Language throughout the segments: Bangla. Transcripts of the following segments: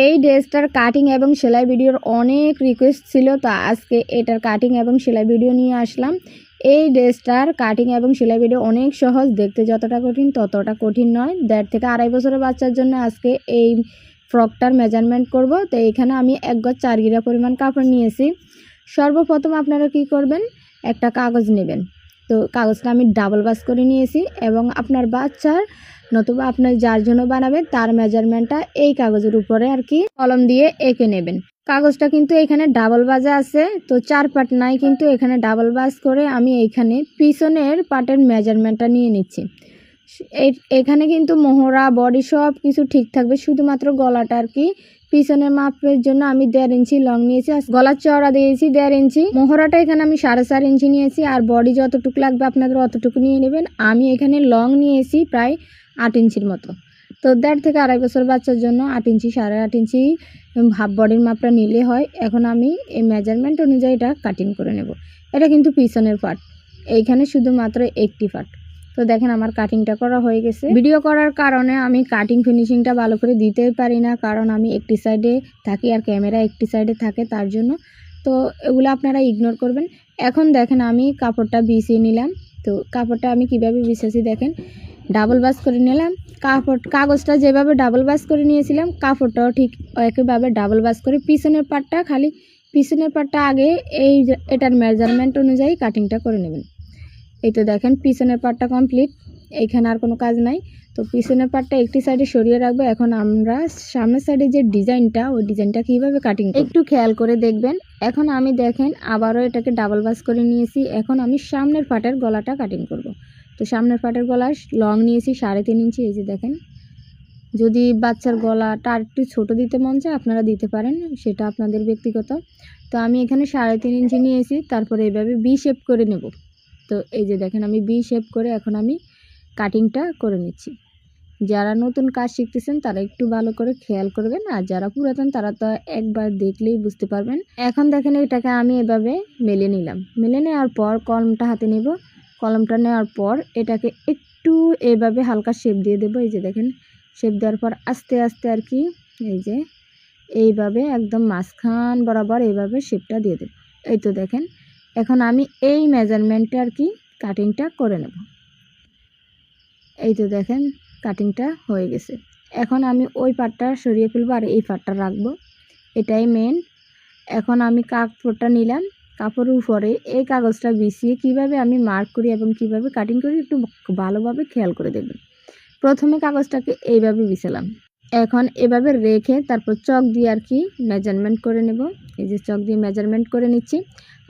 এই ড্রেসটার কাটিং এবং সেলাই ভিডিওর অনেক রিকোয়েস্ট ছিল, তো আজকে এটার কাটিং এবং সেলাই ভিডিও নিয়ে আসলাম। এই ড্রেসটার কাটিং এবং সেলাই ভিডিও অনেক সহজ, দেখতে যতটা কঠিন ততটা কঠিন নয়। 1.5 থেকে 2.5 বছরের বাচ্চার জন্য আজকে এই ফ্রকটার মেজারমেন্ট করব। তো এখানে আমি 1 গজ 4 গিরা পরিমাণ কাপড় নিয়েছি। সর্বপ্রথম আপনারা কি করবেন, একটা কাগজ নেবেন। তো কাগজটা আমি ডাবল ভাঁজ করে নিয়েছি এবং আপনার বাচ্চার নতুবা আপনার যার জন্য বানাবেন তার মেজারমেন্টটা এই কাগজের উপরে আর কি কলম দিয়ে এঁকে নেবেন। কাগজটা কিন্তু এখানে ডাবল ভাঁজা আছে, তো 4 পার্ট নাই, কিন্তু এখানে ডাবল ভাঁজ করে আমি এইখানে পিছনের পার্টের মেজারমেন্টটা নিয়ে নিচ্ছি। এখানে কিন্তু মোহরা বডি সব কিছু ঠিক থাকবে, শুধুমাত্র গলাটা আর কি পিছনের মাপের জন্য আমি 1.5 ইঞ্চি লং নিয়েছি, গলার চওড়া দিয়েছি 1.5 ইঞ্চি। মোহরাটা এখানে আমি 4.5 ইঞ্চি নিয়েছি, আর বডি যতটুকু লাগবে আপনাদের অতটুকু নিয়ে নেবেন। আমি এখানে লং নিয়েছি প্রায় 8 ইঞ্চির মতো। তো 1.5 থেকে 2.5 বছর বাচ্চার জন্য 8 ইঞ্চি 8.5 ইঞ্চি হাফ বডির মাপটা নিলে হয়। এখন আমি এই মেজারমেন্ট অনুযায়ী এটা কাটিং করে নেব। এটা কিন্তু পিছনের পার্ট, এইখানে শুধুমাত্র একটি পার্ট। তো দেখেন আমার কাটিংটা করা হয়ে গেছে। ভিডিও করার কারণে আমি কাটিং ফিনিশিংটা ভালো করে দিতেই পারি না, কারণ আমি একটি সাইডে থাকি আর ক্যামেরা একটি সাইডে থাকে, তার জন্য। তো এগুলো আপনারা ইগনোর করবেন। এখন দেখেন আমি কাপড়টা বিছিয়ে নিলাম। তো কাপড়টা আমি কিভাবে বিছিয়েছি দেখেন, ডাবল ভাঁজ করে নিলাম। কাগজটা যেভাবে ডাবল ভাঁজ করে নিয়েছিলাম, কাপড়টাও ঠিক একইভাবে ডাবল ভাঁজ করে পিছনের পার্টটা আগে এটার মেজারমেন্ট অনুযায়ী কাটিংটা করে নেবেন। এই তো দেখেন পিছনের পার্টটা কমপ্লিট, এইখানে আর কোনো কাজ নাই। তো পিছনের পার্টটা একটি সাইডে সরিয়ে রাখবো। এখন আমরা সামনের সাইডে যে ডিজাইনটা, ওই ডিজাইনটা কীভাবে কাটিং একটু খেয়াল করে দেখবেন। এখন আমি দেখেন আবারও এটাকে ডাবল ভাঁজ করে নিয়েছি। এখন আমি সামনের পার্টের গলাটা কাটিং করব। তো সামনের পার্টের গলা লং নিয়েছি 3.5 ইঞ্চি। এই যে দেখেন, যদি বাচ্চার গলাটা আর একটু ছোটো দিতে মন চায় আপনারা দিতে পারেন, সেটা আপনাদের ব্যক্তিগত। তো আমি এখানে 3.5 ইঞ্চি নিয়েছি, তারপরে এইভাবে বি শেপ করে নেব। তো এই যে দেখেন আমি বি শেপ করে এখন আমি কাটিংটা করে নিচ্ছি। যারা নতুন কাজ শিখতেছেন তারা একটু ভালো করে খেয়াল করবেন, আর যারা পুরাতন তারা তো একবার দেখলেই বুঝতে পারবেন। এখন দেখেন এটাকে আমি এভাবে মেলে নিলাম। মেলে নেওয়ার পর কলমটা হাতে নেব। কলমটা নেওয়ার পর এটাকে একটু এভাবে হালকা শেপ দিয়ে দেবো। এই যে দেখেন শেপ দেওয়ার পর আস্তে আস্তে আর কি এই যে এইভাবে একদম মাঝখান বরাবর এইভাবে শেপটা দিয়ে দেব। এই তো দেখেন এখন আমি এই মেজারমেন্টটা আর কি কাটিংটা করে নেব। এই তো দেখেন কাটিংটা হয়ে গেছে। এখন আমি ওই পার্টটা সরিয়ে ফেলবো আর এই পার্টটা রাখবো, এটাই মেন। এখন আমি কাপড়টা নিলাম, কাপড়ের উপরে এই কাগজটা বিছিয়ে কিভাবে আমি মার্ক করি এবং কিভাবে কাটিং করি একটু ভালোভাবে খেয়াল করে দেখবেন। প্রথমে কাগজটাকে এইভাবে বিছালাম, এখন এভাবে রেখে তারপর চক দিয়ে আর কি মেজারমেন্ট করে নেব। এই যে চক দিয়ে মেজারমেন্ট করে নিচ্ছি।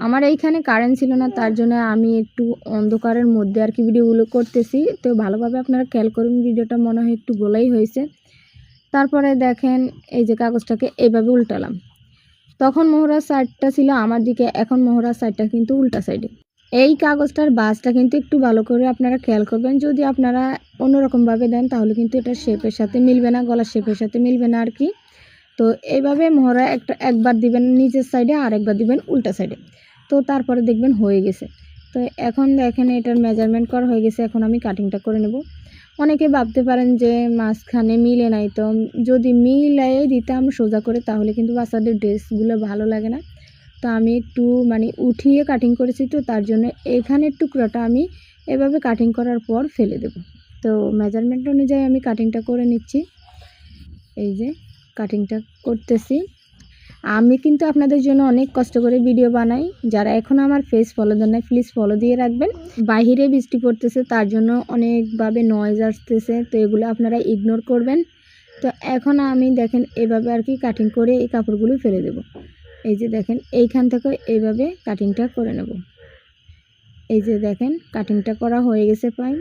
আমার এইখানে কারেন্ট ছিল না, তার জন্য আমি একটু অন্ধকারের মধ্যে আর কি ভিডিওগুলো করতেছি। তো ভালোভাবে আপনারা খেয়াল করুন, ভিডিওটা মনে হয় একটু গোলাই হয়েছে। তারপরে দেখেন এই যে কাগজটাকে এইভাবে উল্টালাম। তখন মোহরার সাইডটা ছিল আমার দিকে, এখন মোহরার সাইডটা কিন্তু উল্টা সাইডে। এই কাগজটার বাজটা কিন্তু একটু ভালো করে আপনারা খেয়াল করবেন। যদি আপনারা অন্যরকমভাবে দেন তাহলে কিন্তু এটা শেপের সাথে মিলবে না, গলার শেপের সাথে মিলবে না আর কি। তো এইভাবে মোহরা একবার দিবেন নিচের সাইডে আর একবার দিবেন উল্টা সাইডে। তো তারপরে দেখবেন হয়ে গেছে। তো এখন দেখেন এটার মেজারমেন্ট করা হয়ে গেছে। এখন আমি কাটিংটা করে নেব। অনেকে ভাবতে পারেন যে মাঝখানে মিলে নাই, তো যদি মিলাই দিতাম সোজা করে তাহলে কিন্তু বাচ্চাদের ড্রেসগুলো ভালো লাগে না। তো আমি একটু উঠিয়ে কাটিং করেছি, তো তার জন্য এখানের টুকরোটা আমি এভাবে কাটিং করার পর ফেলে দেব। তো মেজারমেন্ট অনুযায়ী আমি কাটিংটা করে নিচ্ছি। এই যে কাটিংটা করতেছি। আমি কিন্তু আপনাদের জন্য অনেক কষ্ট করে ভিডিও বানাই। যারা এখন আমার ফেস ফলো দেন না প্লিজ ফলো দিয়ে রাখবেন। বাইরে বৃষ্টি পড়তেছে, তার জন্য অনেকভাবে নয়েজ আসতেছে, তো এগুলো আপনারা ইগনোর করবেন। তো এখন আমি দেখেন এভাবে আর কি কাটিং করে এই কাপড়গুলো ফেলে দেব। এই যে দেখেন এইখান থেকে এইভাবে কাটিংটা করে নেব। এই যে দেখেন কাটিংটা করা হয়ে গেছে প্রায়।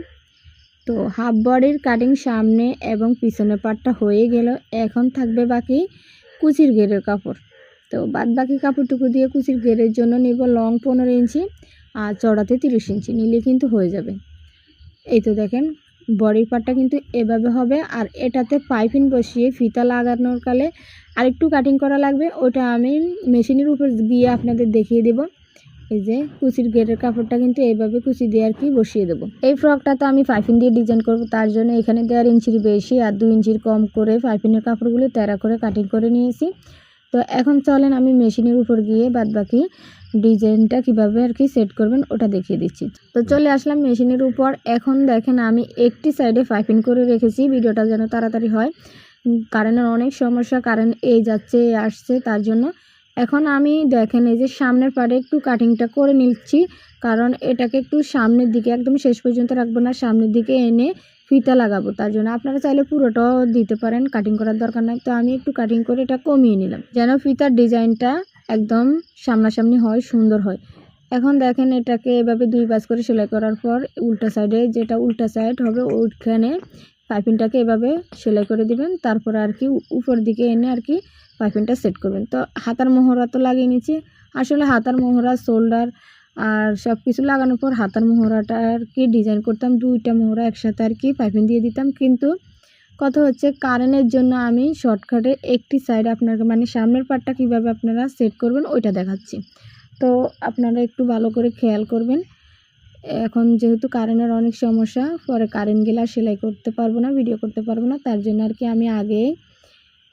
তো হাফ বডির কাটিং সামনে এবং পিছনের পার্টটা হয়ে গেল। এখন থাকবে বাকি কুচির ঘেরের কাপড়। তো বাদ বাকি কাপড়টুকু দিয়ে কুচির ঘেরের জন্য নেব লং 15 ইঞ্চি আর চড়াতে 30 ইঞ্চি নিলে কিন্তু হয়ে যাবে। এই তো দেখেন বডির পার্টটা কিন্তু এভাবে হবে, আর এটাতে পাইপিং বসিয়ে ফিতা লাগানোর কালে আরেকটু কাটিং করা লাগবে, ওটা আমি মেশিনের উপর দিয়ে আপনাদের দেখিয়ে দেব। এই যে কুচির গেরের কাপড়টা কিন্তু এইভাবে কুচি দিয়ে আর কি বসিয়ে দেবো। এই ফ্রকটা তো আমি পাইপিং দিয়ে ডিজাইন করব, তার জন্য এখানে 1.5 ইঞ্চির বেশি আর 2 ইঞ্চির কম করে পাইপিংয়ের কাপড়গুলো তেরা করে কাটিং করে নিয়েছি। তো এখন চলেন আমি মেশিনের উপর গিয়ে বাদবাকি ডিজাইনটা কিভাবে আর কি সেট করবেন ওটা দেখিয়ে দিচ্ছি। তো চলে আসলাম মেশিনের উপর। এখন দেখেন আমি একটি সাইডে পাইপিং করে রেখেছি, ভিডিওটা যেন তাড়াতাড়ি হয়। কারেন্টের অনেক সমস্যা, কারেন্ট এই যাচ্ছে এই আসছে, তার জন্য এখন আমি দেখেন এই যে সামনের পাড়ে একটু কাটিংটা করে নিচ্ছি, কারণ এটাকে একটু সামনের দিকে একদম শেষ পর্যন্ত রাখবো না, সামনের দিকে এনে ফিতা লাগাবো। তার জন্য আপনারা চাইলে পুরোটাও দিতে পারেন, কাটিং করার দরকার নাই। তো আমি একটু কাটিং করে এটা কমিয়ে নিলাম যেন ফিতার ডিজাইনটা একদম সামনাসামনি হয়, সুন্দর হয়। এখন দেখেন এটাকে এভাবে 2 ভাঁজ করে সেলাই করার পর উল্টা সাইডে যেটা উল্টা সাইড হবে ওইখানে পাইপিংটাকে এভাবে সেলাই করে দিবেন। তারপর আর কি উপর দিকে এনে আর কি পাইপিংটা সেট করবেন। তো হাতার মোহরা তো লাগিয়ে নিচ্ছি। আসলে হাতার মোহরা, শোল্ডার আর সব কিছু লাগানোর পর হাতার মোহরাটা আর কি ডিজাইন করতাম, 2টা মোহরা একসাথে আর কি পাইপিং দিয়ে দিতাম। কিন্তু কথা হচ্ছে কারেন্টের জন্য আমি শর্টকাটে একটি সাইড আপনাকে মানে সামনের পার্টটা কীভাবে আপনারা সেট করবেন ওইটা দেখাচ্ছি। তো আপনারা একটু ভালো করে খেয়াল করবেন। এখন যেহেতু কারেন্টের অনেক সমস্যা, পরে কারেন্ট গেলে আর সেলাই করতে পারবো না, ভিডিও করতে পারবো না, তার জন্য আর কি আমি আগে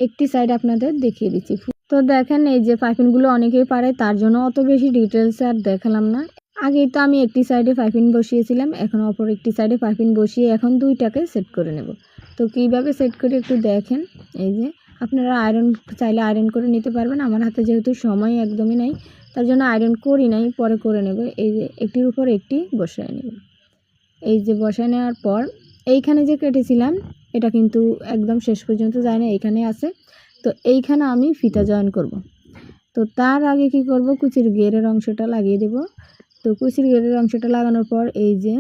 একটি সাইড আপনাদের দেখিয়ে দিচ্ছি। তো দেখেন এই যে পাইপিংগুলো অনেকেই পারে, তার জন্য অত বেশি ডিটেলসে আর দেখালাম না। আগেই তো আমি একটি সাইডে পাইপিং বসিয়েছিলাম, এখন অপর একটি সাইডে পাইপিং বসিয়ে এখন দুইটাকে সেট করে নেব। তো কীভাবে সেট করে একটু দেখেন। এই যে আপনারা আয়রন চাইলে আয়রন করে নিতে পারবেন, আমার হাতে যেহেতু সময় একদমই নাই তার জন্য আয়রন করি নাই, পরে করে নেব। এই যে একটির উপর একটি বসায় নেব। এই যে বসায় নেওয়ার পর এইখানে যে কেটেছিলাম এটা কিন্তু একদম শেষ পর্যন্ত যায় না, এইখানে আছে। তো এইখানে আমি ফিতা জয়েন করব। তো তার আগে কি করব, কুচির গেরের অংশটা লাগিয়ে দেব। তো কুচির গেরের অংশটা লাগানোর পর এই যে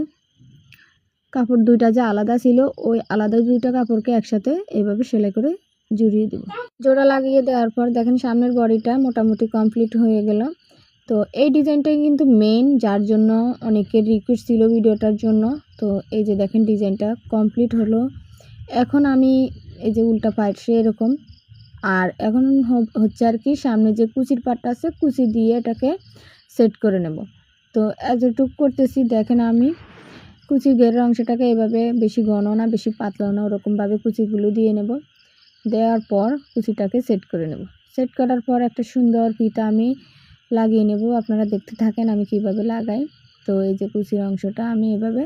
কাপড় দুইটা যে আলাদা ছিল ওই আলাদা দুইটা কাপড়কে একসাথে এইভাবে সেলাই করে জড়িয়ে দেব। জোড়া লাগিয়ে দেওয়ার পর দেখেন সামনের বডিটা মোটামুটি কমপ্লিট হয়ে গেল। তো এই ডিজাইনটাই কিন্তু মেইন, যার জন্য অনেকের রিকোয়েস্ট ছিল ভিডিওটার জন্য। তো এই যে দেখেন ডিজাইনটা কমপ্লিট হলো। এখন আমি এই যে উল্টা পাশে এরকম, আর এখন হচ্ছে আর কি সামনে যে কুচির পাটটা আছে কুচি দিয়ে এটাকে সেট করে নেব। তো এতটুকু করতেছি দেখেন আমি কুচি গেরের অংশটাকে এভাবে বেশি ঘন না বেশি পাতলা না ওরকমভাবে কুচিগুলো দিয়ে নেব। দেওয়ার পর কুচিটাকে সেট করে নেব। সেট করার পর একটা সুন্দর ফিতা আমি লাগিয়ে নেব, আপনারা দেখতে থাকেন আমি কিভাবে লাগাই। তো এই যে কুচির অংশটা আমি এভাবে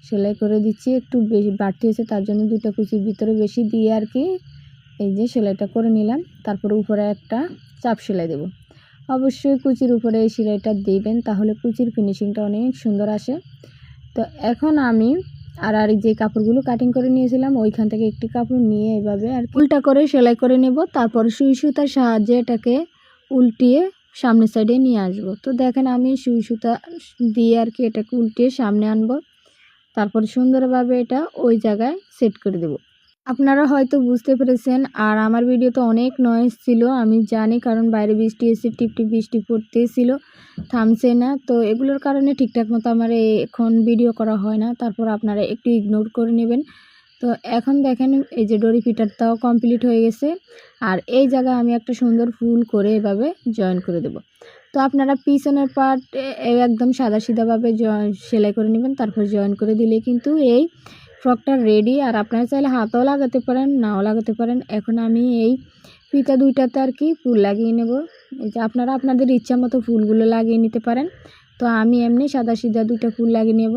সেলাই করে দিচ্ছি, একটু বেশি বাড়তি হয়েছে তার জন্য 2টা কুচির ভিতরে বেশি দিয়ে আর কি এই যে সেলাইটা করে নিলাম। তারপরে উপরে একটা চাপ সেলাই দেব। অবশ্যই কুচির উপরে এই সেলাইটা দিবেন, তাহলে কুচির ফিনিশিংটা অনেক সুন্দর আসে। তো এখন আমি আর যে কাপড়গুলো কাটিং করে নিয়েছিলাম ওইখান থেকে একটি কাপড় নিয়ে এভাবে আর উল্টা করে সেলাই করে নেব। তারপর সুই সুতার সাহায্যে এটাকে উল্টিয়ে সামনের সাইডে নিয়ে আসব। তো দেখেন আমি সুই সুতা দিয়ে আর কি এটাকে উল্টিয়ে সামনে আনবো, তারপর সুন্দরভাবে এটা ওই জায়গায় সেট করে দেব। আপনারা হয়তো বুঝতে পেরেছেন। আর আমার ভিডিওতে অনেক নয়েজ ছিল আমি জানি, কারণ বাইরে বৃষ্টি এসে টিপটিপ বৃষ্টি পড়তেছিল, থামছে না। তো এগুলোর কারণে ঠিকঠাক মতো আমার এখন ভিডিও করা হয় না, তারপর আপনারা একটু ইগনোর করে নেবেন। তো এখন দেখেন এই যে ডরি ফিটারটাও কমপ্লিট হয়ে গেছে, আর এই জায়গায় আমি একটা সুন্দর ফুল করে এভাবে জয়েন করে দেব। তো আপনারা পিছনের পার্ট একদম সাদা সিধাভাবে সেলাই করে নেবেন, তারপর জয়েন করে দিলে কিন্তু এই ফ্রকটা রেডি। আর আপনারা চাইলে হাতও লাগাতে পারেন নাও লাগাতে পারেন। এখন আমি এই ফিতা দুইটাতে আর কি ফুল লাগিয়ে নেব। এই যে আপনারা আপনাদের ইচ্ছা মতো ফুলগুলো লাগিয়ে নিতে পারেন। তো আমি এমনি সাদা সিধা 2টা ফুল লাগিয়ে নেব।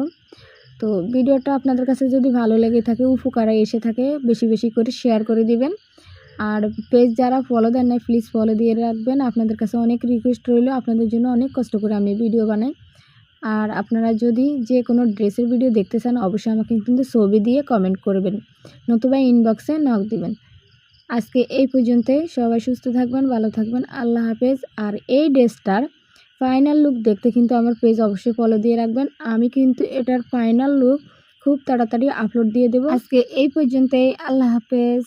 তো ভিডিওটা আপনাদের কাছে যদি ভালো লেগে থাকে, উপকারে এসে থাকে, বেশি বেশি করে শেয়ার করে দিবেন। আর পেজ যারা ফলো দেন না প্লিজ ফলো দিয়ে রাখবেন। আপনাদের কাছে অনেক রিকোয়েস্ট রইল, আপনাদের জন্য অনেক কষ্ট করে আমি ভিডিও বানাই। আর আপনারা যদি যে কোনো ড্রেসের ভিডিও দেখতে চান অবশ্যই আমাকে কিন্তু ছবি দিয়ে কমেন্ট করবেন, নতুবা ইনবক্সে নক দিবেন। আজকে এই পর্যন্তই, সবাই সুস্থ থাকবেন, ভালো থাকবেন, আল্লাহ হাফেজ। আর এই ড্রেসটার ফাইনাল লুক দেখতে কিন্তু আমার পেজ অবশ্যই ফলো দিয়ে রাখবেন। আমি কিন্তু এটার ফাইনাল লুক খুব তাড়াতাড়ি আপলোড দিয়ে দেব। আজকে এই পর্যন্তই, আল্লাহ হাফেজ।